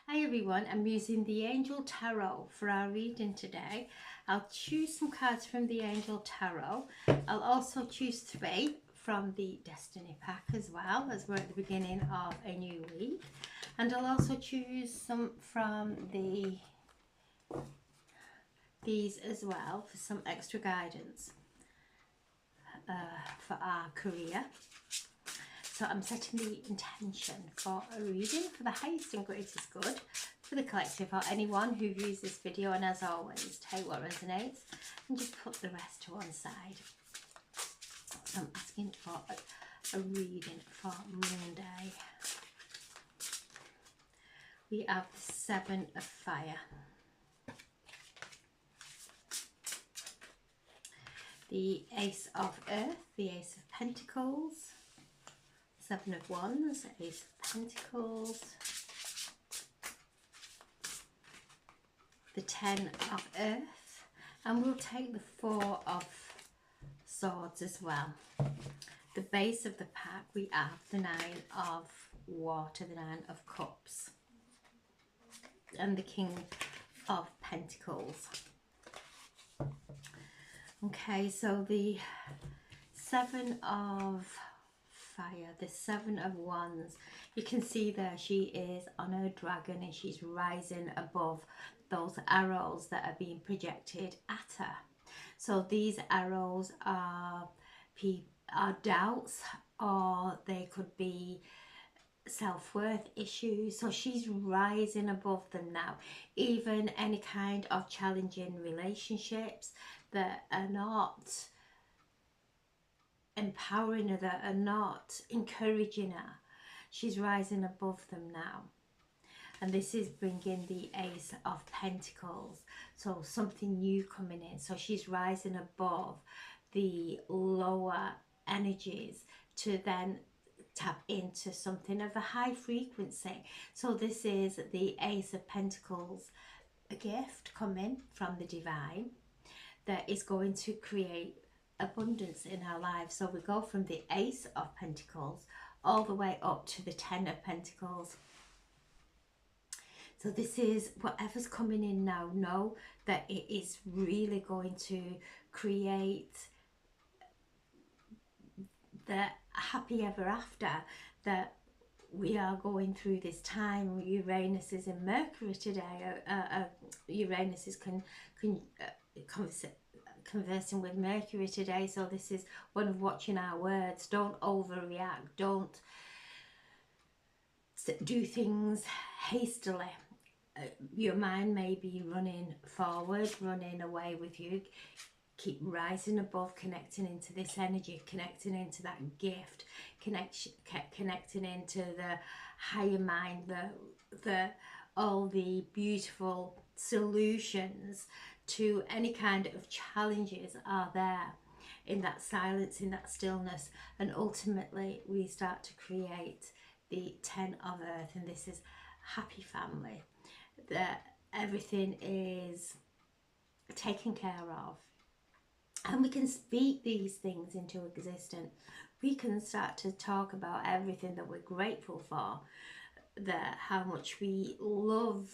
Hi everyone, I'm using the Angel Tarot for our reading today. I'll choose some cards from the Angel Tarot. I'll also choose 3 from the Destiny pack as well, as we're at the beginning of a new week. And I'll also choose some from these as well for some extra guidance for our career. So I'm setting the intention for a reading for the highest and greatest good for the collective or anyone who views this video, and as always, take what resonates and just put the rest to one side. So I'm asking for a reading for Monday. We have the 7 of Fire, the Ace of Earth, the Ace of Pentacles, 7 of Wands, Ace of Pentacles, the 10 of Earth, and we'll take the 4 of Swords as well. The base of the pack, we have the 9 of Water, the 9 of Cups, and the King of Pentacles. Okay, so the 7 of Fire, the 7 of Wands, you can see there she is on her dragon and she's rising above those arrows that are being projected at her. So these arrows are doubts, or they could be self-worth issues. So she's rising above them now. Even any kind of challenging relationships that are not empowering her, that are not encouraging her, she's rising above them now. And this is bringing the Ace of Pentacles, so something new coming in. So she's rising above the lower energies to then tap into something of a high frequency. So this is the Ace of Pentacles, a gift coming from the divine that is going to create abundance in our lives. So we go from the Ace of Pentacles all the way up to the 10 of Pentacles. So this is whatever's coming in now, know that it is really going to create the happy ever after that we are going through this time. Uranus is in Mercury today. Uranus is conversing with Mercury today. So this is one of watching our words. Don't overreact. Don't do things hastily. Your mind may be running forward, running away with you. Keep rising above, connecting into this energy, connecting into that gift, connecting into the higher mind, all the beautiful solutions to any kind of challenges are there in that silence, in that stillness, and ultimately we start to create the 10 of Earth, and this is happy family, that everything is taken care of, and we can speak these things into existence. We can start to talk about everything that we're grateful for, that how much we love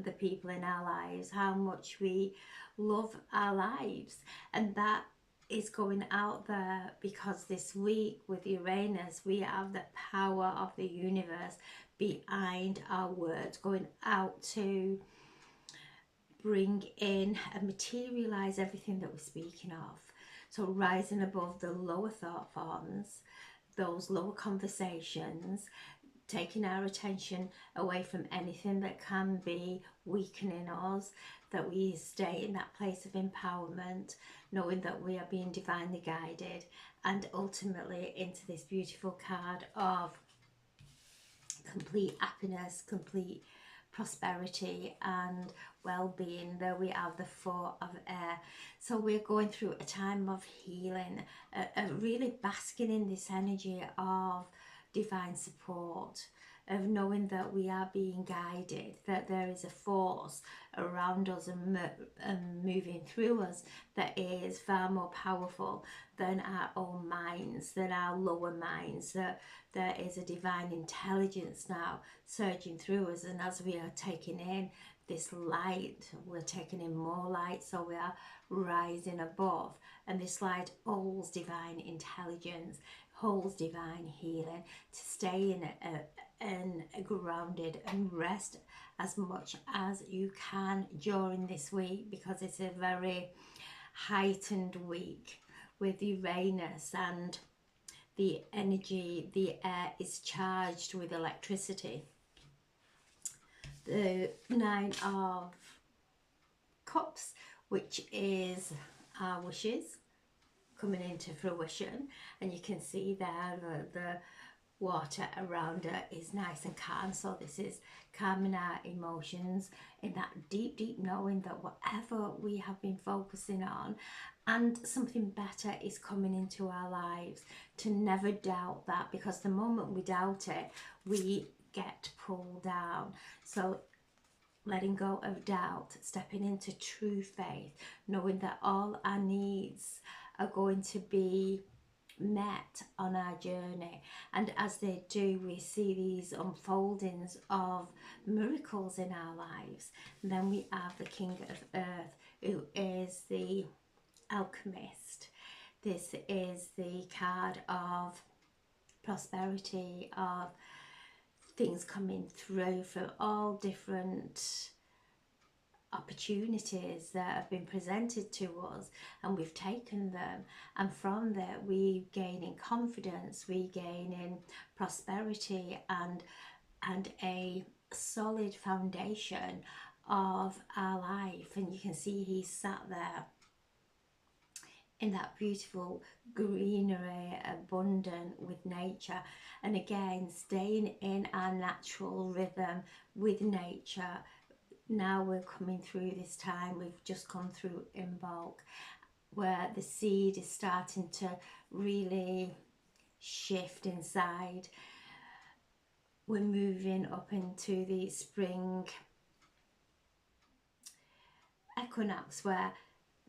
the people in our lives, how much we love our lives, and that is going out there, because this week with Uranus we have the power of the universe behind our words, going out to bring in and materialize everything that we're speaking of. So rising above the lower thought forms, those lower conversations, taking our attention away from anything that can be weakening us, that we stay in that place of empowerment, knowing that we are being divinely guided, and ultimately into this beautiful card of complete happiness, complete prosperity and well-being. There we have the 4 of Air. So we're going through a time of healing, really basking in this energy of divine support, of knowing that we are being guided, that there is a force around us and moving through us that is far more powerful than our own minds, than our lower minds, that there is a divine intelligence now surging through us. And as we are taking in this light, we're taking in more light, so we are rising above. And this light holds divine intelligence, holds divine healing, to stay in grounded and rest as much as you can during this week, because it's a very heightened week with Uranus, and the energy, the air is charged with electricity. The Nine of Cups, which is our wishes coming into fruition, and you can see there the water around it is nice and calm. So this is calming our emotions, in that deep knowing that whatever we have been focusing on, and something better is coming into our lives, to never doubt that, because the moment we doubt it, we get pulled down. So letting go of doubt, stepping into true faith, knowing that all our needs are going to be met on our journey, and as they do, we see these unfoldings of miracles in our lives. And then we have the King of Earth, who is the alchemist. This is the card of prosperity, of things coming through from all different opportunities that have been presented to us, and we've taken them, and from there we gain in confidence, we gain in prosperity, and a solid foundation of our life. And you can see he sat there in that beautiful greenery, abundant with nature, and again staying in our natural rhythm with nature. Now we're coming through this time, we've just come through Imbolc, where the seed is starting to really shift inside. We're moving up into the spring equinox, where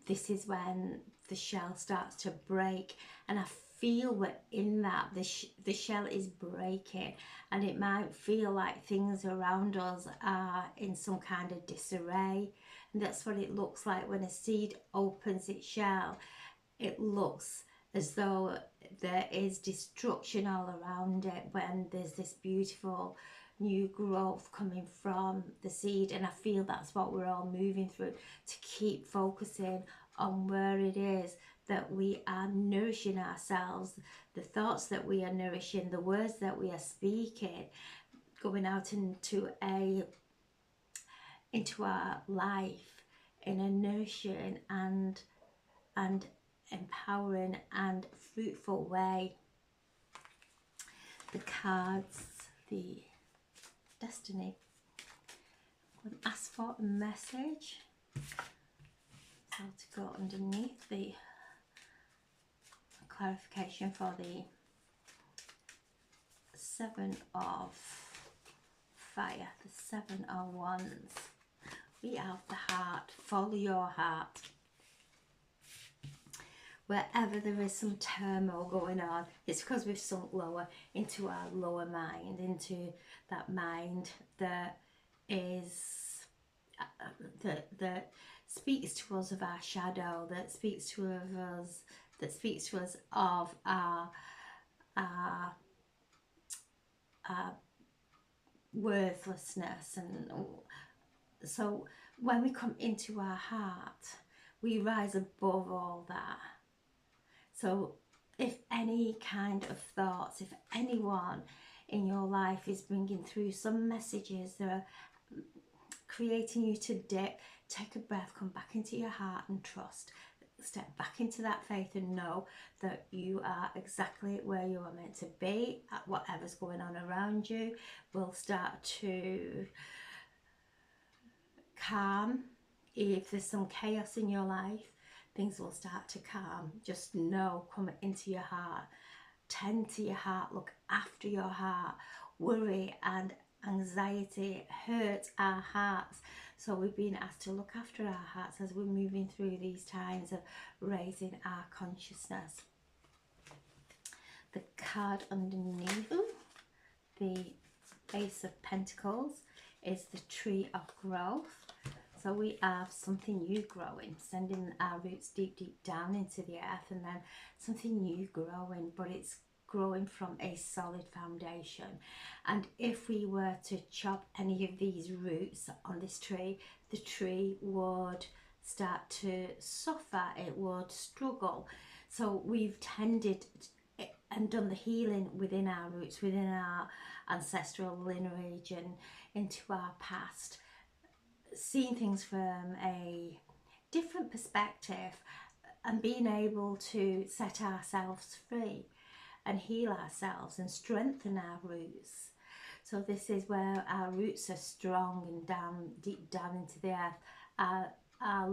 this is when the shell starts to break, and I feel we're in that. The shell is breaking, and it might feel like things around us are in some kind of disarray, and that's what it looks like when a seed opens its shell. It looks as though there is destruction all around it, when there's this beautiful new growth coming from the seed. And I feel that's what we're all moving through, to keep focusing on where it is that we are nourishing ourselves, the thoughts that we are nourishing, the words that we are speaking, going out into our life in a nourishing and empowering and fruitful way. The cards, the destiny. I'm going to ask for a message. So to go underneath the clarification for the Seven of Fire, the Seven of Wands. We have the heart. Follow your heart. Wherever there is some turmoil going on, it's because we've sunk lower into our lower mind, into that mind that is that speaks to us of our shadow, that speaks to us of our worthlessness. And so when we come into our heart, we rise above all that. So if any kind of thoughts, if anyone in your life is bringing through some messages that are creating you to dip, take a breath, come back into your heart and trust. Step back into that faith and know that you are exactly where you are meant to be. Whatever's going on around you will start to calm. If there's some chaos in your life, things will start to calm. Just know, come into your heart, tend to your heart, look after your heart. worry and anxiety hurt our hearts. So we've been asked to look after our hearts as we're moving through these times of raising our consciousness. The card underneath the Ace of Pentacles is the Tree of Growth. So we have something new growing, sending our roots deep, deep down into the earth, and then something new growing, but it's growing from a solid foundation. And if we were to chop any of these roots on this tree, the tree would start to suffer, it would struggle. So we've tended and done the healing within our roots, within our ancestral lineage and into our past, seeing things from a different perspective and being able to set ourselves free and heal ourselves and strengthen our roots. So this is where our roots are strong and down, deep down into the earth. Our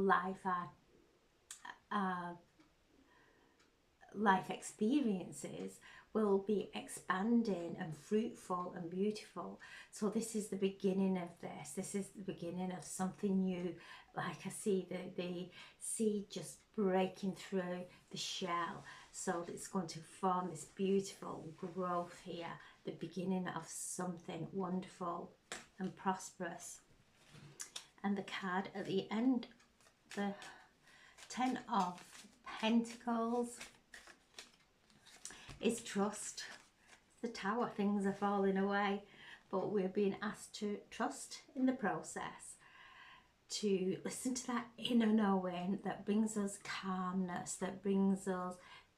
life experiences will be expanding and fruitful and beautiful. So this is the beginning of this. This is the beginning of something new. Like I see the seed just breaking through the shell. So it's going to form this beautiful growth here. The beginning of something wonderful and prosperous. And the card at the end, the Ten of Pentacles, is trust. It's the Tower. Things are falling away, but we're being asked to trust in the process, to listen to that inner knowing that brings us calmness, that brings us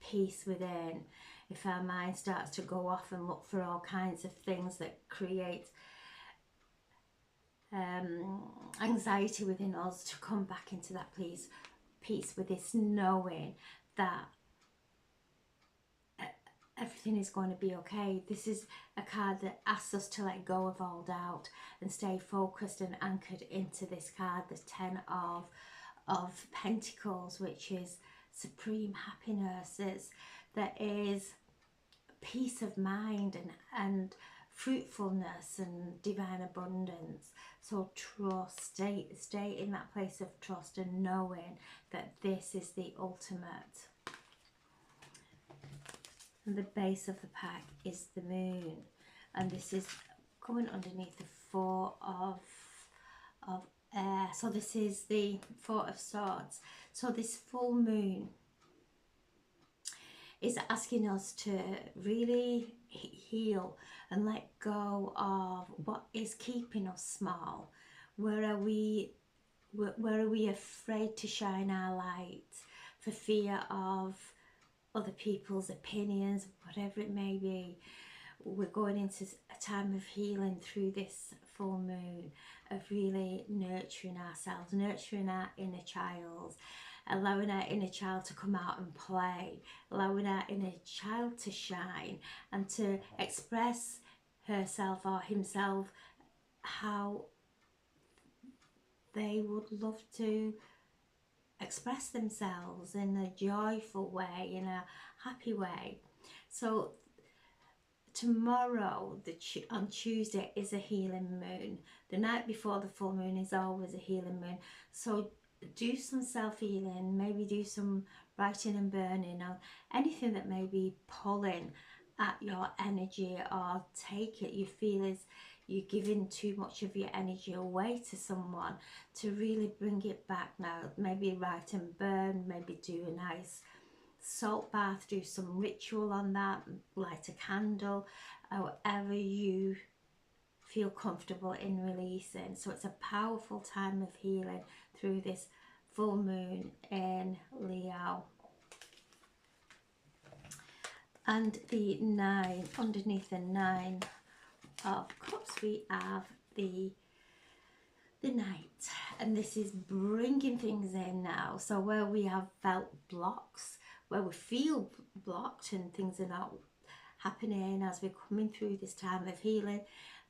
peace within. If our mind starts to go off and look for all kinds of things that create anxiety within us, to come back into that peace with this knowing that everything is going to be okay. This is a card that asks us to let go of all doubt and stay focused and anchored into this card, the Ten of Pentacles, which is supreme happiness. There is peace of mind and fruitfulness and divine abundance. So trust, stay in that place of trust and knowing that this is the ultimate. And the base of the pack is the Moon, and this is coming underneath the Four of Air. So this is the Four of Swords. So this full moon is asking us to really heal and let go of what is keeping us small. Where are we afraid to shine our light for fear of other people's opinions, whatever it may be? We're going into a time of healing through this full moon, of really nurturing ourselves, nurturing our inner child, allowing our inner child to come out and play, allowing our inner child to shine and to express herself or himself how they would love to express themselves in a joyful way, in a happy way. So tomorrow, on Tuesday, is a healing moon. The night before the full moon is always a healing moon. So do some self-healing, maybe do some writing and burning, or anything that may be pulling at your energy, or take it, you feel is you're giving too much of your energy away to someone, to really bring it back now. Maybe write and burn, maybe do a nice salt bath, do some ritual on that, light a candle, however you feel comfortable in releasing. So it's a powerful time of healing through this full moon in Leo. And the 9, underneath the 9 of Cups, we have the Knight, and this is bringing things in now. So where we have felt blocks, where we feel blocked and things are not happening, as we're coming through this time of healing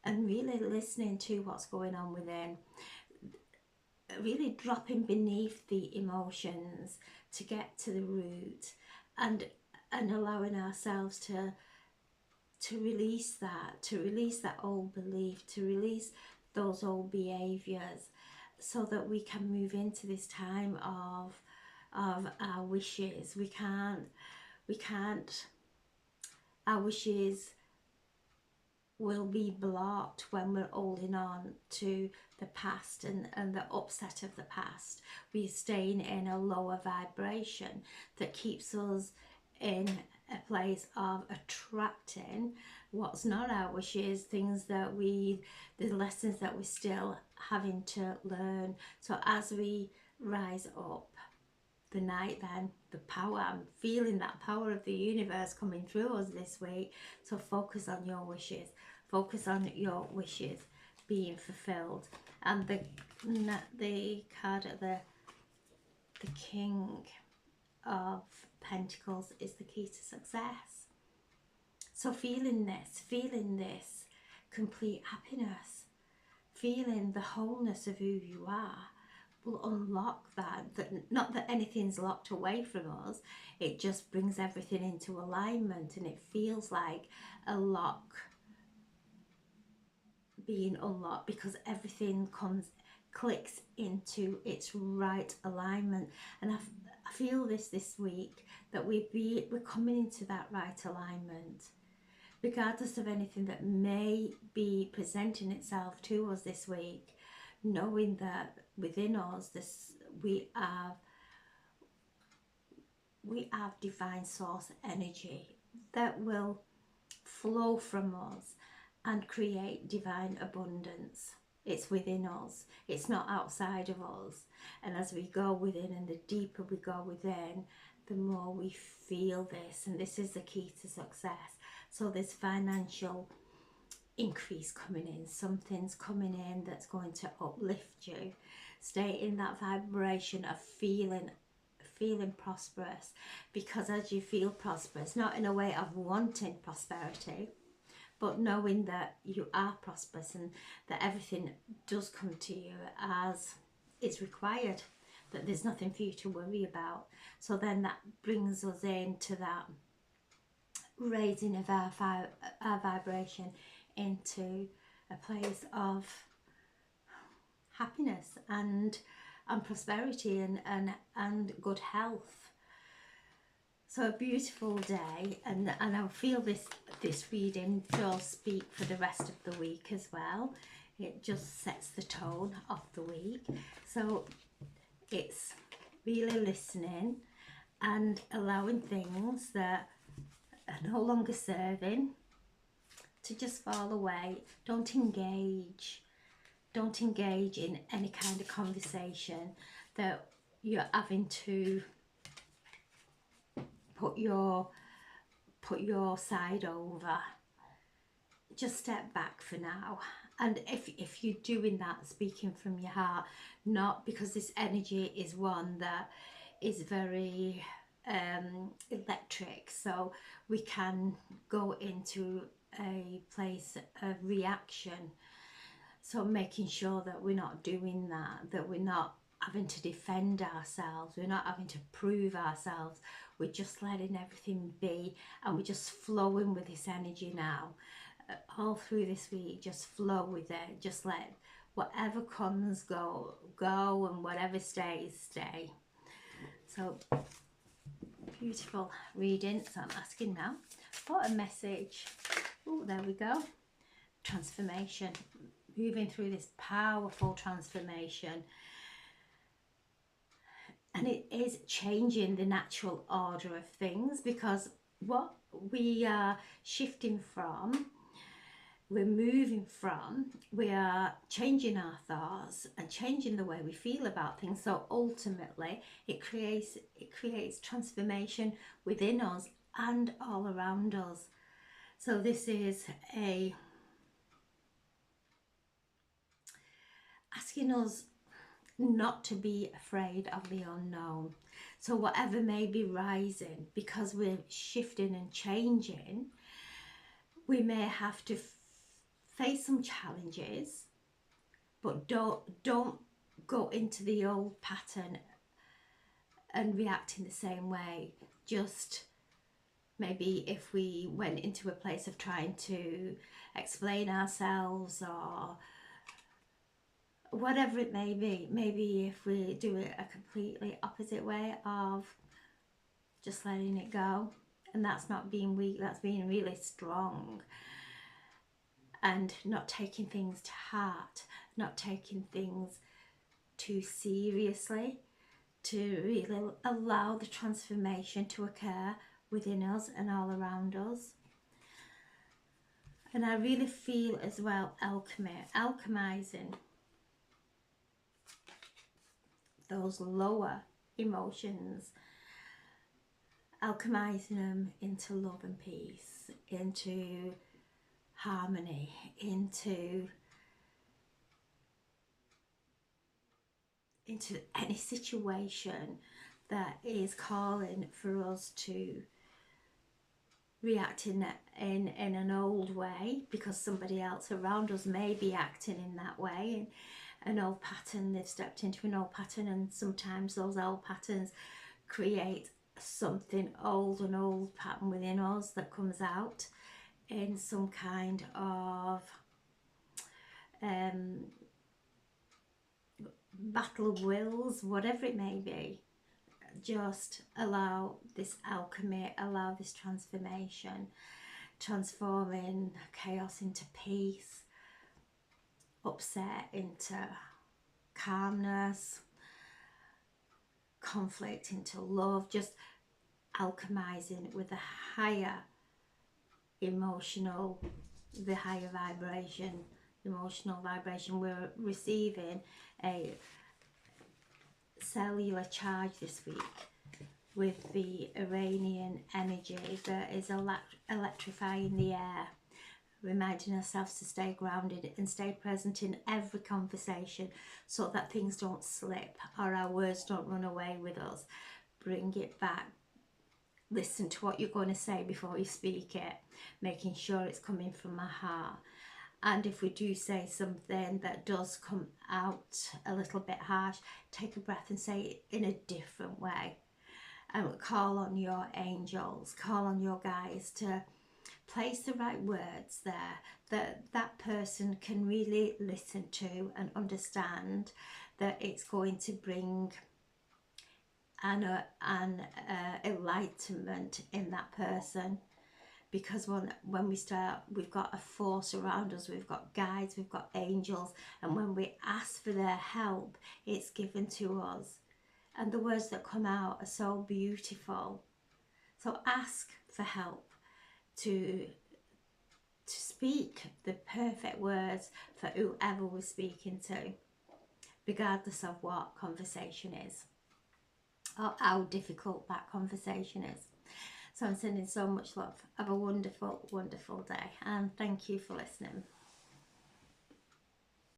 and really listening to what's going on within, really dropping beneath the emotions to get to the root, and allowing ourselves to to release that old belief, to release those old behaviors, so that we can move into this time of our wishes. We can't, our wishes will be blocked when we're holding on to the past and the upset of the past. We're staying in a lower vibration that keeps us in a place of attracting what's not our wishes, things that the lessons that we're still having to learn. So as we rise up the night, then the power, I'm feeling that power of the universe coming through us this week. So focus on your wishes, focus on your wishes being fulfilled. And the card of the King of Pentacles is the key to success. So feeling this complete happiness, feeling the wholeness of who you are, will unlock that not that anything's locked away from us, it just brings everything into alignment, and it feels like a lock being unlocked because everything clicks into its right alignment. And I feel this week, that we're coming into that right alignment, regardless of anything that may be presenting itself to us this week, knowing that within us we have divine source energy that will flow from us and create divine abundance. It's within us, it's not outside of us. And as we go within, and the deeper we go within, the more we feel this. And this is the key to success. So there's financial increase coming in, something's coming in that's going to uplift you. Stay in that vibration of feeling prosperous, because as you feel prosperous, not in a way of wanting prosperity, but knowing that you are prosperous and that everything does come to you as is required, that there's nothing for you to worry about. So then that brings us into that raising of our vibration into a place of happiness and prosperity and good health. So a beautiful day, and I feel this reading does speak for the rest of the week as well. It just sets the tone of the week. So it's really listening and allowing things that are no longer serving to just fall away. Don't engage in any kind of conversation that you're having to put your side over. Just step back for now. And if you're doing that, speaking from your heart, not because this energy is one that is very electric, so we can go into a place of reaction. So making sure that we're not doing that we're not having to defend ourselves, we're not having to prove ourselves, we're just letting everything be, and we're just flowing with this energy now. All through this week, just flow with it, just let whatever comes go, and whatever stays, stay. So beautiful reading. So I'm asking now, what a message. Oh, there we go. Transformation, moving through this powerful transformation, and it is changing the natural order of things, because what we are shifting from, we're moving from, we are changing our thoughts and changing the way we feel about things. So ultimately it creates transformation within us and all around us. So this is asking us not to be afraid of the unknown. So whatever may be rising, because we're shifting and changing, we may have to face some challenges, but don't go into the old pattern and react in the same way. Just maybe if we went into a place of trying to explain ourselves or whatever it may be, maybe if we do it a completely opposite way of just letting it go, and that's not being weak, that's being really strong, and not taking things to heart, not taking things too seriously, to really allow the transformation to occur within us and all around us. And I really feel as well alchemizing those lower emotions, alchemizing them into love and peace, into harmony, into any situation that is calling for us to react in an old way, because somebody else around us may be acting in that way, an old pattern, they've stepped into an old pattern, and sometimes those old patterns create something old, an old pattern within us that comes out in some kind of battle of wills, whatever it may be. Just allow this alchemy, allow this transformation, transforming chaos into peace, upset into calmness, conflict into love, just alchemizing with the higher emotional, the higher vibration, emotional vibration. We're receiving a cellular charge this week with the Iranian energy that is electrifying the air, reminding ourselves to stay grounded and stay present in every conversation so that things don't slip or our words don't run away with us. Bring it back. Listen to what you're going to say before you speak it, making sure it's coming from my heart. And if we do say something that does come out a little bit harsh, take a breath and say it in a different way. And call on your angels, call on your guides to place the right words there that person can really listen to and understand, that it's going to bring an enlightenment in that person. Because when we start, we've got a force around us, we've got guides, we've got angels, and when we ask for their help, it's given to us. And the words that come out are so beautiful. So ask for help to speak the perfect words for whoever we're speaking to, regardless of what conversation is or how difficult that conversation is. So I'm sending so much love. Have a wonderful, wonderful day, and thank you for listening.